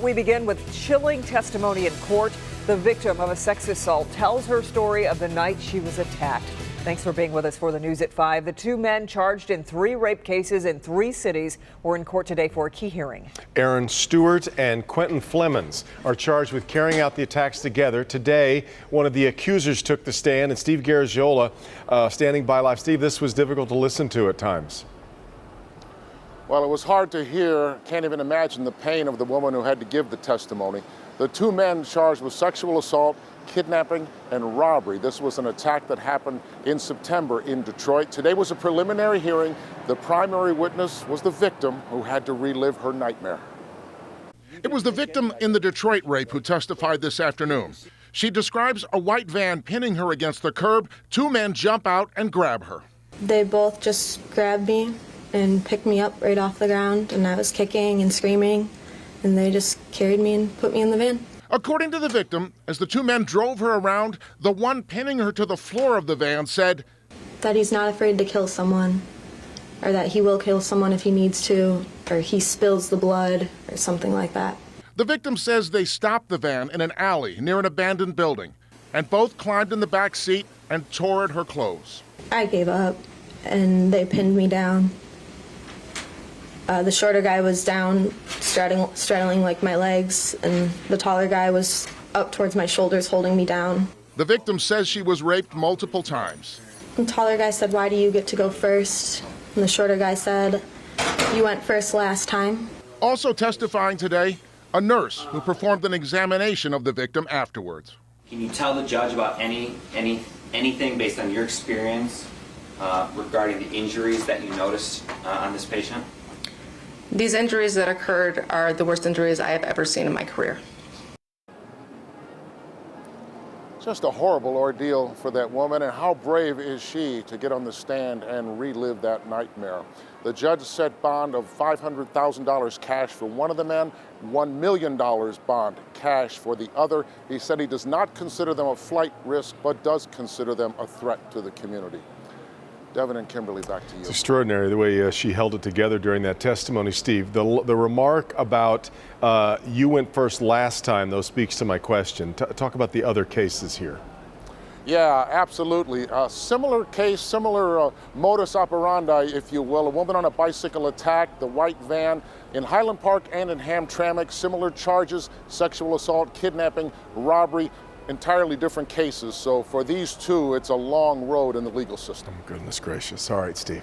We begin with chilling testimony in court. The victim of a sex assault tells her story of the night she was attacked. Thanks for being with us for the news at 5. The two men charged in 3 rape cases in 3 cities were in court today for a key hearing. Aaron Stewart and Quentin Flemons are charged with carrying out the attacks together. Today, one of the accusers took the stand, and Steve Garagiola standing by live. Steve, this was difficult to listen to at times. Well, it was hard to hear. Can't even imagine the pain of the woman who had to give the testimony. The two men charged with sexual assault, kidnapping, and robbery. This was an attack that happened in September in Detroit. Today was a preliminary hearing. The primary witness was the victim who had to relive her nightmare. It was the victim in the Detroit rape who testified this afternoon. She describes a white van pinning her against the curb. 2 men jump out and grab her. They both just grabbed me and picked me up right off the ground, and I was kicking and screaming, and they just carried me and put me in the van. According to the victim, as the 2 men drove her around, the one pinning her to the floor of the van said that he's not afraid to kill someone, or that he will kill someone if he needs to, or he spills the blood, or something like that. The victim says they stopped the van in an alley near an abandoned building, and both climbed in the back seat and tore at her clothes. I gave up, and they pinned me down. The shorter guy was down, straddling like my legs, and the taller guy was up towards my shoulders, holding me down. The victim says she was raped multiple times. The taller guy said, "Why do you get to go first?" And the shorter guy said, "You went first last time." Also testifying today, a nurse who performed an examination of the victim afterwards. Can you tell the judge about anything based on your experience regarding the injuries that you noticed on this patient? These injuries that occurred are the worst injuries I have ever seen in my career. Just a horrible ordeal for that woman, and how brave is she to get on the stand and relive that nightmare. The judge set bond of $500,000 cash for one of the men, $1 million bond cash for the other. He said he does not consider them a flight risk, but does consider them a threat to the community. Devin and Kimberly, back to you. It's extraordinary the way she held it together during that testimony, Steve. The remark about you went first last time, though, speaks to my question. Talk about the other cases here. Yeah, absolutely. Similar case, similar modus operandi, if you will. A woman on a bicycle attack, the white van in Highland Park and in Hamtramck. Similar charges, sexual assault, kidnapping, robbery. Entirely different cases. So for these two, it's a long road in the legal system. Goodness gracious. All right, Steve.